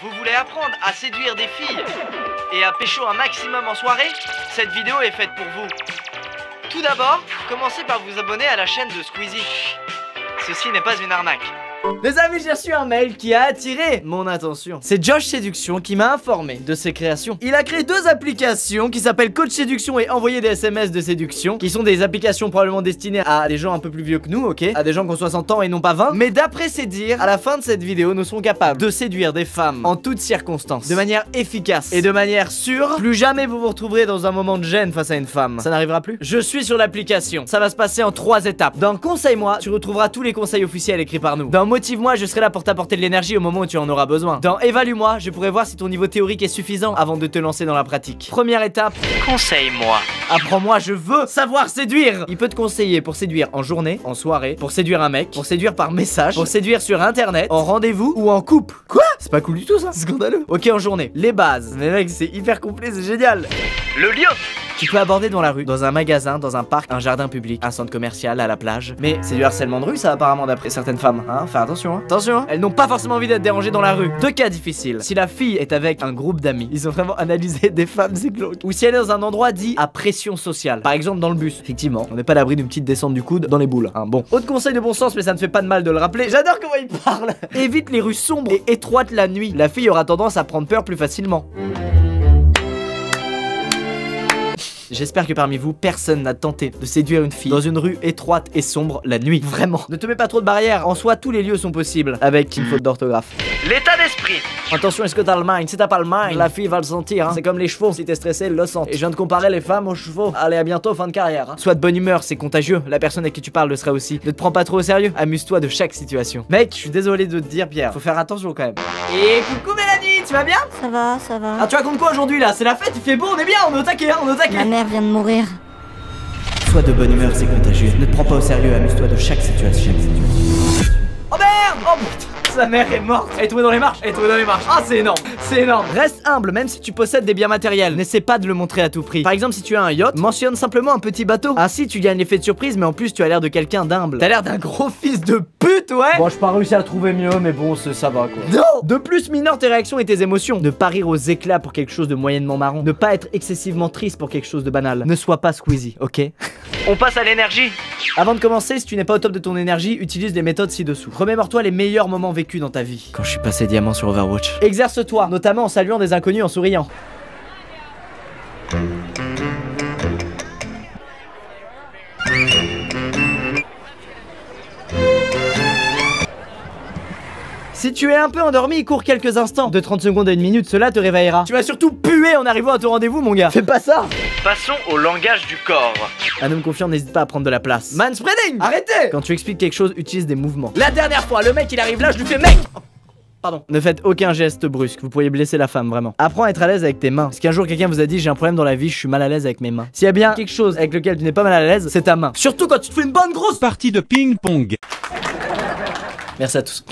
Vous voulez apprendre à séduire des filles et à pécho un maximum en soirée? Cette vidéo est faite pour vous. Tout d'abord, commencez par vous abonner à la chaîne de Squeezie. Ceci n'est pas une arnaque. Les amis, j'ai reçu un mail qui a attiré mon attention. C'est Josh Séduction qui m'a informé de ses créations. Il a créé deux applications qui s'appellent Coach Séduction et Envoyer des SMS de séduction, qui sont des applications probablement destinées à des gens un peu plus vieux que nous, ok, à des gens qui ont 60 ans et non pas 20. Mais d'après ses dires, à la fin de cette vidéo, nous serons capables de séduire des femmes en toutes circonstances, de manière efficace et de manière sûre. Plus jamais vous vous retrouverez dans un moment de gêne face à une femme. Ça n'arrivera plus. Je suis sur l'application. Ça va se passer en 3 étapes. Dans Conseille-moi, tu retrouveras tous les conseils officiels écrits par nous. Dans Motive-moi, je serai là pour t'apporter de l'énergie au moment où tu en auras besoin. Dans Évalue-moi, je pourrai voir si ton niveau théorique est suffisant avant de te lancer dans la pratique. Première étape, Conseille-moi. apprends-moi, je veux savoir séduire. Il peut te conseiller pour séduire en journée, en soirée, pour séduire un mec, pour séduire par message, pour séduire sur internet, en rendez-vous ou en couple. Quoi? C'est pas cool du tout ça, c'est scandaleux. Ok, en journée, les bases. Mais mec, c'est hyper complet, c'est génial. Le lieu. Tu peux aborder dans la rue, dans un magasin, dans un parc, un jardin public, un centre commercial, à la plage. Mais c'est du harcèlement de rue ça apparemment d'après certaines femmes, hein. Fais attention, hein. Attention, hein. Elles n'ont pas forcément envie d'être dérangées dans la rue. Deux cas difficiles. Si la fille est avec un groupe d'amis, ils ont vraiment analysé des femmes, c'est glauque. Ou si elle est dans un endroit dit à pression sociale. Par exemple dans le bus. Effectivement, on n'est pas à l'abri d'une petite descente du coude dans les boules, hein. Bon. Autre conseil de bon sens, mais ça ne fait pas de mal de le rappeler. J'adore comment il parle. Évite les rues sombres et étroites la nuit. La fille aura tendance à prendre peur plus facilement. J'espère que parmi vous, personne n'a tenté de séduire une fille dans une rue étroite et sombre la nuit. Vraiment. Ne te mets pas trop de barrières. En soi, tous les lieux sont possibles. Avec une faute d'orthographe. L'état d'esprit. Attention, est-ce que t'as le mind? Si t'as pas le mind, la fille va le sentir, hein. C'est comme les chevaux. Si t'es stressé, elle le sent. Et je viens de comparer les femmes aux chevaux. Allez, à bientôt, fin de carrière, hein. Sois de bonne humeur, c'est contagieux. La personne à qui tu parles le sera aussi. Ne te prends pas trop au sérieux. Amuse-toi de chaque situation. Mec, je suis désolé de te dire, Pierre. Faut faire attention quand même. Et coucou Mélanie, tu vas bien? Ça va, ça va. Ah, tu racontes quoi aujourd'hui là? C'est la fête, il fait beau, on est bien, on est au taquet, hein, on est au taquet. Ma mère vient de mourir. Sois de bonne humeur, c'est contagieux. Ne te prends pas au sérieux, amuse-toi de chaque situation. Oh merde! Oh putain, sa mère est morte. Elle est tombée dans les marches, elle est tombée dans les marches. Ah, c'est énorme, c'est énorme. Reste humble, même si tu possèdes des biens matériels. N'essaie pas de le montrer à tout prix. Par exemple, si tu as un yacht, mentionne simplement un petit bateau. Ainsi, tu gagnes l'effet de surprise, mais en plus, tu as l'air de quelqu'un d'humble. T'as l'air d'un gros fils de pute, ouais. Bon, j'ai pas réussi à trouver mieux, mais bon, ça va quoi. Non! De plus, minore tes réactions et tes émotions. Ne pas rire aux éclats pour quelque chose de moyennement marrant. Ne pas être excessivement triste pour quelque chose de banal. Ne sois pas Squeezie, ok? On passe à l'énergie. Avant de commencer, si tu n'es pas au top de ton énergie, utilise les méthodes ci-dessous. Remémore-toi les meilleurs moments vécus dans ta vie. Quand je suis passé diamant sur Overwatch. Exerce-toi, notamment en saluant des inconnus en souriant. Si tu es un peu endormi, cours quelques instants, de 30 secondes à 1 minute, cela te réveillera. Tu vas surtout puer en arrivant à ton rendez-vous, mon gars. Fais pas ça. Passons au langage du corps. Un homme confiant n'hésite pas à prendre de la place. Manspreading. Arrêtez. Quand tu expliques quelque chose, utilise des mouvements. La dernière fois, le mec il arrive là, je lui fais mec. Pardon. Ne faites aucun geste brusque, vous pourriez blesser la femme, vraiment. Apprends à être à l'aise avec tes mains. Parce qu'un jour quelqu'un vous a dit j'ai un problème dans la vie, je suis mal à l'aise avec mes mains. S'il y a bien quelque chose avec lequel tu n'es pas mal à l'aise, c'est ta main. Surtout quand tu te fais une bonne grosse partie de ping-pong. Merci à tous.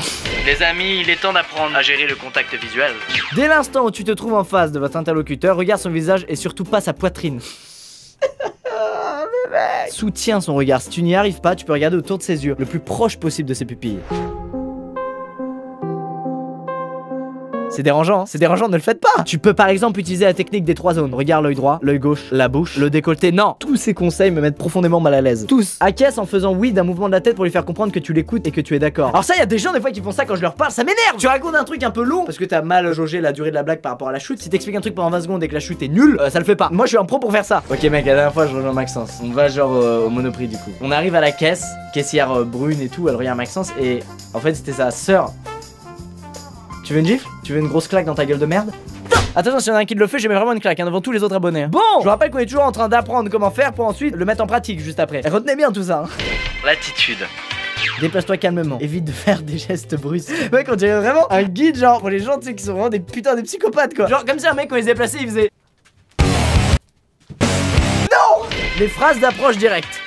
Les amis, il est temps d'apprendre à gérer le contact visuel. Dès l'instant où tu te trouves en face de votre interlocuteur, regarde son visage et surtout pas sa poitrine. Soutiens son regard. Si tu n'y arrives pas, tu peux regarder autour de ses yeux, le plus proche possible de ses pupilles. C'est dérangeant, hein. C'est dérangeant, ne le faites pas. Tu peux par exemple utiliser la technique des 3 zones. Regarde l'œil droit, l'œil gauche, la bouche, le décolleté. Non, tous ces conseils me mettent profondément mal à l'aise. Tous. Acquiesce en faisant oui d'un mouvement de la tête pour lui faire comprendre que tu l'écoutes et que tu es d'accord. Alors ça, il y a des gens des fois qui font ça quand je leur parle, ça m'énerve. Tu racontes un truc un peu long parce que t'as mal jaugé la durée de la blague par rapport à la chute. Si t'expliques un truc pendant 20 secondes et que la chute est nulle, ça le fait pas. Moi, je suis un pro pour faire ça. Ok mec, la dernière fois, je rejoins Maxence. On va genre au Monoprix du coup. On arrive à la caisse, caissière brune et tout, elle regarde Maxence et en fait c'était sa sœur. Tu veux une gifle? Tu veux une grosse claque dans ta gueule de merde? Attention, s'il y en a un qui le fait, je mets vraiment une claque hein, devant tous les autres abonnés. Bon, je vous rappelle qu'on est toujours en train d'apprendre comment faire pour ensuite le mettre en pratique juste après. Retenez bien tout ça. Hein. L'attitude. Déplace-toi calmement. Évite de faire des gestes brusques. Mec, on dirait vraiment un guide, genre pour les gens tu sais qui sont vraiment des putains de psychopathes quoi. Genre comme si un mec quand il se déplaçait, il faisait. Non. Les phrases d'approche directe.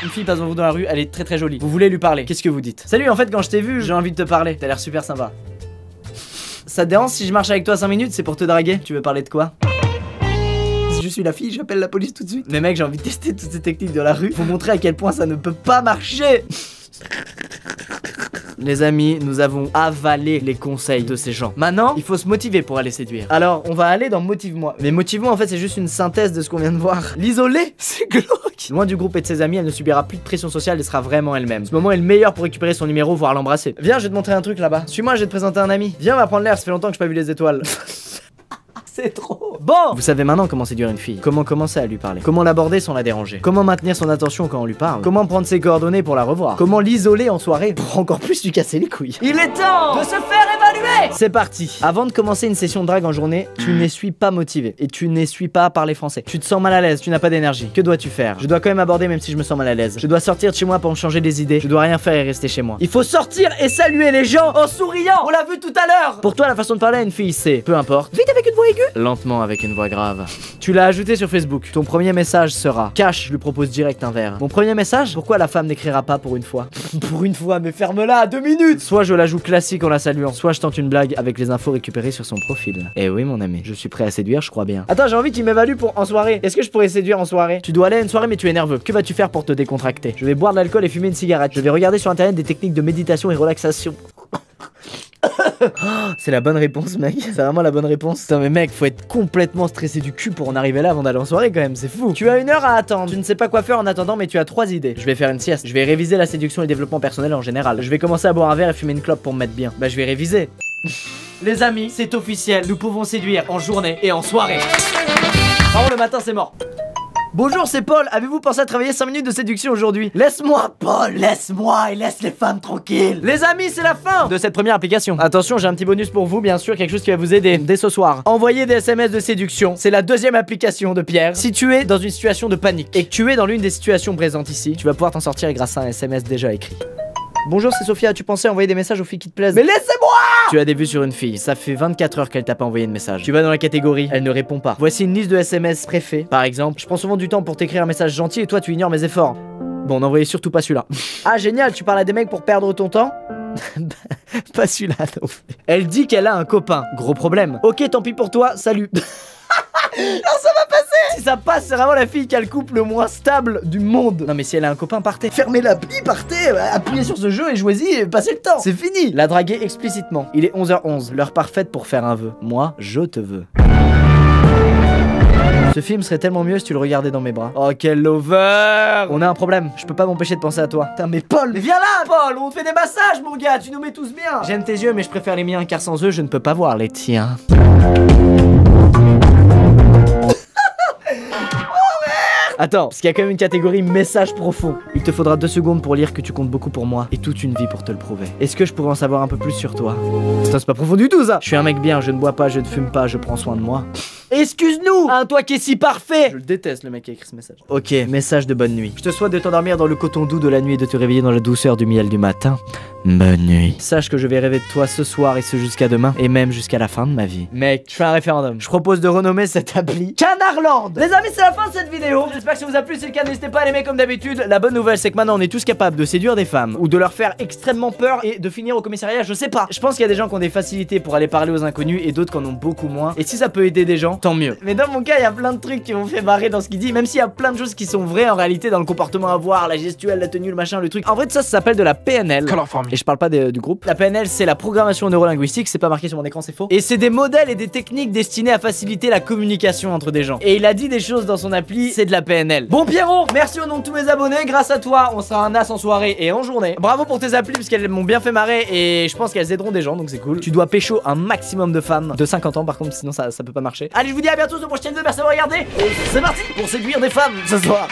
Une fille passe devant vous dans la rue, elle est très très jolie. Vous voulez lui parler. Qu'est-ce que vous dites? Salut, en fait, quand je t'ai vu, j'ai envie de te parler. T'as l'air super sympa. Ça te dérange si je marche avec toi 5 minutes? C'est pour te draguer. Tu veux parler de quoi? Si je suis la fille, j'appelle la police tout de suite. Mais mec, j'ai envie de tester toutes ces techniques de la rue. Faut montrer à quel point ça ne peut pas marcher. Les amis, nous avons avalé les conseils de ces gens. Maintenant, il faut se motiver pour aller séduire. Alors, on va aller dans Motive-moi. Mais Motive-moi, en fait, c'est juste une synthèse de ce qu'on vient de voir. L'isoler, c'est glauque. Loin du groupe et de ses amis, elle ne subira plus de pression sociale et sera vraiment elle-même. Ce moment est le meilleur pour récupérer son numéro, voire l'embrasser. Viens, je vais te montrer un truc là-bas. Suis-moi, je vais te présenter un ami. Viens, on va prendre l'air, ça fait longtemps que j'ai pas vu les étoiles. C'est trop. Bon, vous savez maintenant comment séduire une fille. Comment commencer à lui parler. Comment l'aborder sans la déranger. Comment maintenir son attention quand on lui parle. Comment prendre ses coordonnées pour la revoir. Comment l'isoler en soirée pour encore plus lui casser les couilles. Il est temps de se faire évaluer. C'est parti. Avant de commencer une session de drague en journée, tu n'essuies pas motivé. Et tu n'essuies pas à parler français. Tu te sens mal à l'aise, tu n'as pas d'énergie. Que dois-tu faire? Je dois quand même aborder même si je me sens mal à l'aise. Je dois sortir de chez moi pour me changer des idées. Je dois rien faire et rester chez moi. Il faut sortir et saluer les gens en souriant. On l'a vu tout à l'heure. Pour toi, la façon de parler à une fille, c'est peu importe. Vite avec une voix aiguë. Lentement avec une voix grave. Tu l'as ajouté sur Facebook. Ton premier message sera: Cash, je lui propose direct un verre. Mon premier message: pourquoi la femme n'écrira pas pour une fois? Pour une fois, mais ferme-la, 2 minutes. Soit je la joue classique en la saluant, soit je tente une blague avec les infos récupérées sur son profil. Eh oui, mon ami, je suis prêt à séduire, je crois bien. Attends, j'ai envie qu'il m'évalue pour en soirée. Est-ce que je pourrais séduire en soirée? Tu dois aller à une soirée, mais tu es nerveux. Que vas-tu faire pour te décontracter? Je vais boire de l'alcool et fumer une cigarette. Je vais regarder sur internet des techniques de méditation et relaxation. C'est la bonne réponse, mec. C'est vraiment la bonne réponse. Putain, mais mec, faut être complètement stressé du cul pour en arriver là avant d'aller en soirée quand même. C'est fou. Tu as 1 heure à attendre. Tu ne sais pas quoi faire en attendant, mais tu as 3 idées. Je vais faire une sieste. Je vais réviser la séduction et le développement personnel en général. Je vais commencer à boire un verre et fumer une clope pour me mettre bien. Bah, je vais réviser. Les amis, c'est officiel. Nous pouvons séduire en journée et en soirée. Par contre, le matin, c'est mort. Bonjour, c'est Paul. Avez-vous pensé à travailler 5 minutes de séduction aujourd'hui? Laisse-moi, Paul, laisse-moi et laisse les femmes tranquilles. Les amis, c'est la fin de cette première application. Attention, j'ai un petit bonus pour vous, bien sûr, quelque chose qui va vous aider dès ce soir. Envoyez des SMS de séduction. C'est la 2e application de Pierre. Si tu es dans une situation de panique et que tu es dans l'une des situations présentes ici, tu vas pouvoir t'en sortir grâce à un SMS déjà écrit. Bonjour, c'est Sophia, tu pensais envoyer des messages aux filles qui te plaisent? Mais laissez-moi! Tu as des vues sur une fille, ça fait 24 heures qu'elle t'a pas envoyé de message. Tu vas dans la catégorie, elle ne répond pas. Voici une liste de SMS préfets. Par exemple, je prends souvent du temps pour t'écrire un message gentil et toi tu ignores mes efforts. Bon, n'envoyez surtout pas celui-là. Ah génial, tu parles à des mecs pour perdre ton temps? Pas celui-là non. Elle dit qu'elle a un copain, gros problème. Ok, tant pis pour toi, salut. Non, ça va passer. Si ça passe, c'est vraiment la fille qui a le couple le moins stable du monde. Non mais si elle a un copain, partez. Fermez l'appli, partez, appuyez sur ce jeu et jouez-y et passez le temps. C'est fini. La draguer explicitement. Il est 11h11, l'heure parfaite pour faire un vœu. Moi, je te veux. Ce film serait tellement mieux si tu le regardais dans mes bras. Oh quel lover. On a un problème, je peux pas m'empêcher de penser à toi. Putain mais Paul, mais viens là Paul, on te fait des massages mon gars, tu nous mets tous bien. J'aime tes yeux mais je préfère les miens car sans eux je ne peux pas voir les tiens. Attends, parce qu'il y a quand même une catégorie message profond. Il te faudra 2 secondes pour lire que tu comptes beaucoup pour moi et toute une vie pour te le prouver. Est-ce que je pourrais en savoir un peu plus sur toi? Putain, c'est pas profond du tout ça. Je suis un mec bien, je ne bois pas, je ne fume pas, je prends soin de moi. Excuse-nous, hein, toi qui es si parfait. Je le déteste le mec qui a écrit ce message. Ok, message de bonne nuit. Je te souhaite de t'endormir dans le coton doux de la nuit et de te réveiller dans la douceur du miel du matin. Bonne nuit. Sache que je vais rêver de toi ce soir et ce jusqu'à demain et même jusqu'à la fin de ma vie. Mec, je fais un référendum. Je propose de renommer cette appli Canardland. Les amis, c'est la fin de cette vidéo. J'espère que ça vous a plu. Si c'est le cas, n'hésitez pas à l'aimer comme d'habitude. La bonne nouvelle, c'est que maintenant on est tous capables de séduire des femmes ou de leur faire extrêmement peur et de finir au commissariat. Je sais pas. Je pense qu'il y a des gens qui ont des facilités pour aller parler aux inconnus et d'autres qui en ont beaucoup moins. Et si ça peut aider des gens, tant mieux. Mais dans mon cas, il y a plein de trucs qui m'ont fait marrer dans ce qu'il dit. Même s'il y a plein de choses qui sont vraies en réalité dans le comportement à voir, la gestuelle, la tenue, le machin, le truc. En vrai, ça s'appelle de la PNL. Et je parle pas du groupe. La PNL, c'est la programmation neurolinguistique. C'est pas marqué sur mon écran, c'est faux. Et c'est des modèles et des techniques destinées à faciliter la communication entre des gens. Et il a dit des choses dans son appli, c'est de la PNL. Bon Pierrot, merci au nom de tous mes abonnés. Grâce à toi, on sera un as en soirée et en journée. Bravo pour tes applis parce qu'elles m'ont bien fait marrer et je pense qu'elles aideront des gens, donc c'est cool. Tu dois pécho un maximum de femmes de 50 ans par contre, sinon ça peut pas marcher. Allez, je vous dis à bientôt sur le prochain vidéo. Merci d'avoir regardé. Et c'est parti pour séduire des femmes ce soir.